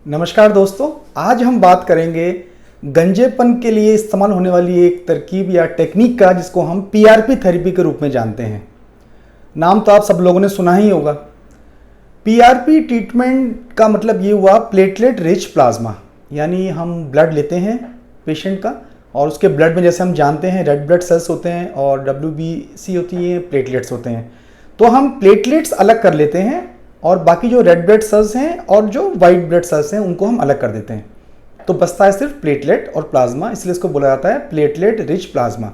नमस्कार दोस्तों, आज हम बात करेंगे गंजेपन के लिए इस्तेमाल होने वाली एक तरकीब या टेक्निक का, जिसको हम पीआरपी थेरेपी के रूप में जानते हैं। नाम तो आप सब लोगों ने सुना ही होगा। पीआरपी ट्रीटमेंट का मतलब ये हुआ प्लेटलेट रिच प्लाज्मा, यानी हम ब्लड लेते हैं पेशेंट का और उसके ब्लड में जैसे हम जानते हैं रेड ब्लड सेल्स होते हैं और WBC होती है, प्लेटलेट्स होते हैं। तो हम प्लेटलेट्स अलग कर लेते हैं और बाकी जो रेड ब्लड सेल्स हैं और जो वाइट ब्लड सेल्स हैं उनको हम अलग कर देते हैं। तो बचता है सिर्फ प्लेटलेट और प्लाज्मा, इसलिए इसको बोला जाता है प्लेटलेट रिच प्लाज्मा।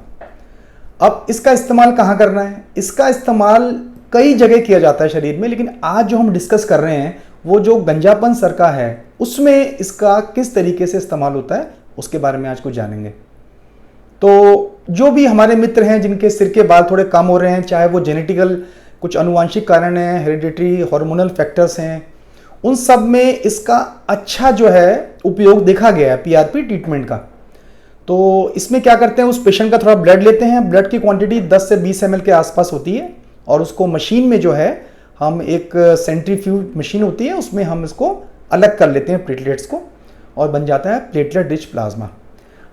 अब इसका इस्तेमाल कहाँ करना है? इसका इस्तेमाल कई जगह किया जाता है शरीर में, लेकिन आज जो हम डिस्कस कर रहे हैं वो जो गंजापन सर का है उसमें इसका किस तरीके से इस्तेमाल होता है उसके बारे में आज कुछ जानेंगे। तो जो भी हमारे मित्र हैं जिनके सिर के बाल थोड़े कम हो रहे हैं, चाहे वो जेनेटिकल कुछ अनुवांशिक कारण हैं, हेरिडिटरी हार्मोनल फैक्टर्स हैं, उन सब में इसका अच्छा जो है उपयोग देखा गया है पीआरपी ट्रीटमेंट का। तो इसमें क्या करते हैं, उस पेशेंट का थोड़ा ब्लड लेते हैं, ब्लड की क्वांटिटी 10 से 20 ml के आसपास होती है और उसको मशीन में जो है हम एक सेंट्रीफ्यूज मशीन होती है उसमें हम इसको अलग कर लेते हैं प्लेटलेट्स को और बन जाता है प्लेटलेट रिच प्लाज्मा।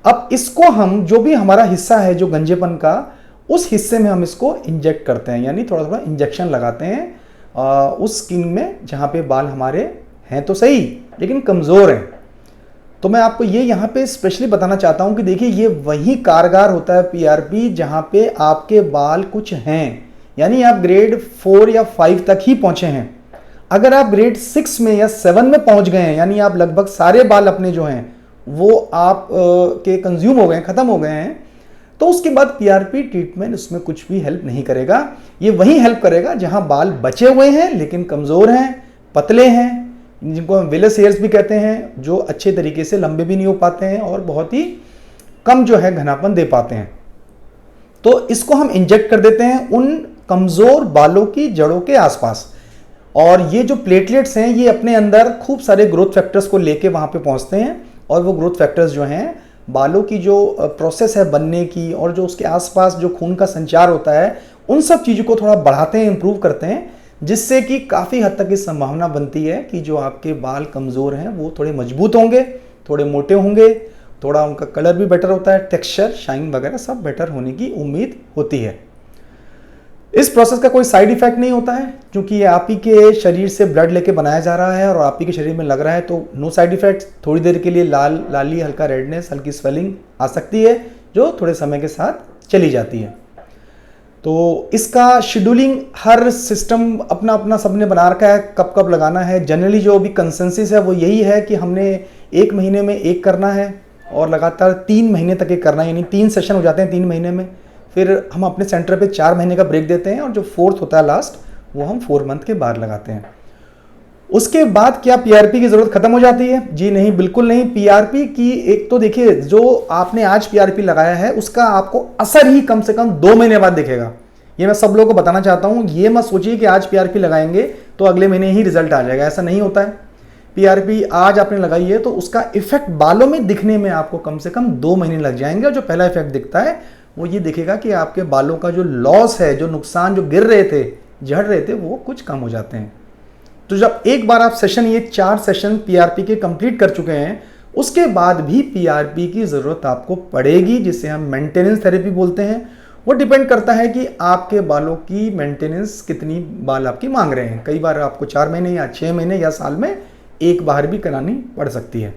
अब इसको हम जो भी हमारा हिस्सा है जो गंजेपन का, उस हिस्से में हम इसको इंजेक्ट करते हैं, यानी थोड़ा थोड़ा इंजेक्शन लगाते हैं उस स्किन में जहाँ पे बाल हमारे हैं तो सही लेकिन कमज़ोर हैं। तो मैं आपको ये यहाँ पे स्पेशली बताना चाहता हूँ कि देखिए ये वही कारगर होता है पीआरपी जहाँ पे आपके बाल कुछ हैं, यानी आप ग्रेड 4 या 5 तक ही पहुँचे हैं। अगर आप ग्रेड 6 में या 7 में पहुँच गए हैं, यानी आप लगभग सारे बाल अपने जो हैं वो आप के कंज्यूम हो गए, ख़त्म हो गए हैं, तो उसके बाद पीआरपी ट्रीटमेंट उसमें कुछ भी हेल्प नहीं करेगा। ये वही हेल्प करेगा जहां बाल बचे हुए हैं लेकिन कमज़ोर हैं, पतले हैं, जिनको हम विलस हेयर्स भी कहते हैं, जो अच्छे तरीके से लंबे भी नहीं हो पाते हैं और बहुत ही कम जो है घनापन दे पाते हैं। तो इसको हम इंजेक्ट कर देते हैं उन कमज़ोर बालों की जड़ों के आसपास। और ये जो प्लेटलेट्स हैं ये अपने अंदर खूब सारे ग्रोथ फैक्टर्स को लेके वहाँ पे पहुँचते हैं और वो ग्रोथ फैक्टर्स जो हैं बालों की जो प्रोसेस है बनने की और जो उसके आसपास जो खून का संचार होता है उन सब चीज़ों को थोड़ा बढ़ाते हैं, इंप्रूव करते हैं, जिससे कि काफ़ी हद तक इस संभावना बनती है कि जो आपके बाल कमज़ोर हैं वो थोड़े मजबूत होंगे, थोड़े मोटे होंगे, थोड़ा उनका कलर भी बेटर होता है, टेक्सचर, शाइन वगैरह सब बेटर होने की उम्मीद होती है। इस प्रोसेस का कोई साइड इफेक्ट नहीं होता है क्योंकि ये आप ही के शरीर से ब्लड लेके बनाया जा रहा है और आप ही के शरीर में लग रहा है, तो नो साइड इफेक्ट। थोड़ी देर के लिए लाली, हल्का रेडनेस, हल्की स्वेलिंग आ सकती है जो थोड़े समय के साथ चली जाती है। तो इसका शेड्यूलिंग हर सिस्टम अपना अपना सबने बना रखा है, कब कब लगाना है। जनरली जो भी कंसेंसस है वो यही है कि हमने 1 महीने में एक करना है और लगातार 3 महीने तक एक करना है, यानी 3 सेशन हो जाते हैं 3 महीने में। फिर हम अपने सेंटर पे 4 महीने का ब्रेक देते हैं और जो 4th होता है लास्ट वो हम 4 मंथ के बाद लगाते हैं। उसके बाद क्या पीआरपी की ज़रूरत ख़त्म हो जाती है? जी नहीं, बिल्कुल नहीं। पीआरपी की एक तो देखिए, जो आपने आज पीआरपी लगाया है उसका आपको असर ही कम से कम 2 महीने बाद दिखेगा। ये मैं सब लोगों को बताना चाहता हूँ। ये मत सोचिए कि आज पीआरपी लगाएंगे तो अगले महीने ही रिजल्ट आ जाएगा, ऐसा नहीं होता है। पीआरपी आज आपने लगाई है तो उसका इफेक्ट बालों में दिखने में आपको कम से कम 2 महीने लग जाएंगे और जो पहला इफेक्ट दिखता है वो ये दिखेगा कि आपके बालों का जो लॉस है, जो नुकसान, जो गिर रहे थे, झड़ रहे थे, वो कुछ कम हो जाते हैं। तो जब एक बार आप सेशन, ये 4 सेशन पीआरपी के कंप्लीट कर चुके हैं, उसके बाद भी पीआरपी की ज़रूरत आपको पड़ेगी, जिसे हम मेंटेनेंस थेरेपी बोलते हैं। वो डिपेंड करता है कि आपके बालों की मेंटेनेंस कितनी बाल आपकी मांग रहे हैं। कई बार आपको 4 महीने या 6 महीने या साल में एक बार भी करानी पड़ सकती है।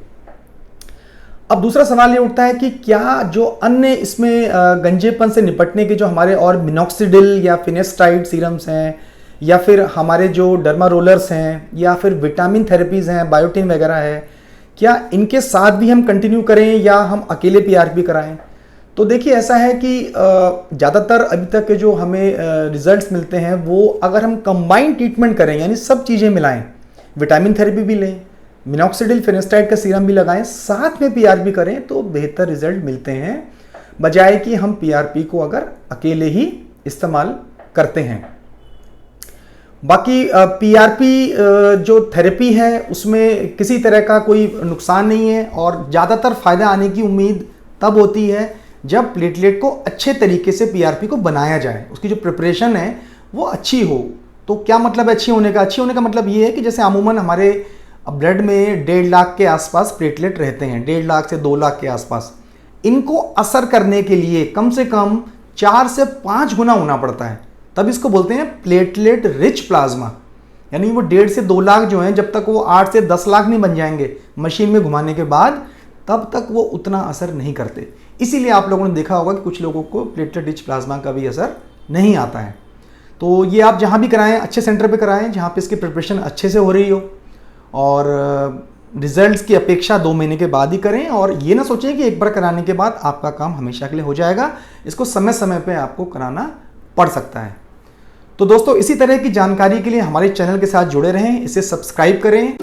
अब दूसरा सवाल ये उठता है कि क्या जो अन्य इसमें गंजेपन से निपटने के जो हमारे और मिनॉक्सिडिल या फिनेस्टाइड सीरम्स हैं या फिर हमारे जो डर्मा रोलर्स हैं या फिर विटामिन थेरेपीज़ हैं, बायोटिन वगैरह है, क्या इनके साथ भी हम कंटिन्यू करें या हम अकेले पीआरपी कराएं? तो देखिए ऐसा है कि ज़्यादातर अभी तक के जो हमें रिजल्ट्स मिलते हैं वो अगर हम कंबाइंड ट्रीटमेंट करें, यानी सब चीज़ें मिलाएं, विटामिन थेरेपी भी लें, मिनॉक्सिडिल फिनेस्टाइड का सीरम भी लगाएं, साथ में पीआरपी करें तो बेहतर रिजल्ट मिलते हैं, बजाय कि हम पीआरपी को अगर अकेले ही इस्तेमाल करते हैं। बाकी पीआरपी जो थेरेपी है उसमें किसी तरह का कोई नुकसान नहीं है और ज़्यादातर फ़ायदा आने की उम्मीद तब होती है जब प्लेटलेट को अच्छे तरीके से पीआरपी को बनाया जाए, उसकी जो प्रिपरेशन है वो अच्छी हो। तो क्या मतलब है अच्छी होने का? अच्छी होने का मतलब ये है कि जैसे अमूमन हमारे अब ब्लड में 1.5 लाख के आसपास प्लेटलेट रहते हैं, 1.5 लाख से 2 लाख के आसपास। इनको असर करने के लिए कम से कम 4 से 5 गुना होना पड़ता है, तब इसको बोलते हैं प्लेटलेट रिच प्लाज्मा। यानी वो 1.5 से 2 लाख जो हैं, जब तक वो 8 से 10 लाख नहीं बन जाएंगे मशीन में घुमाने के बाद, तब तक वो उतना असर नहीं करते। इसीलिए आप लोगों ने देखा होगा कि कुछ लोगों को प्लेटलेट रिच प्लाज्मा का भी असर नहीं आता है। तो ये आप जहाँ भी कराएं, अच्छे सेंटर पे कराएं जहाँ पे इसकी प्रिपरेशन अच्छे से हो रही हो, और रिजल्ट्स की अपेक्षा 2 महीने के बाद ही करें। और ये ना सोचें कि एक बार कराने के बाद आपका काम हमेशा के लिए हो जाएगा, इसको समय समय पे आपको कराना पड़ सकता है। तो दोस्तों, इसी तरह की जानकारी के लिए हमारे चैनल के साथ जुड़े रहें, इसे सब्सक्राइब करें।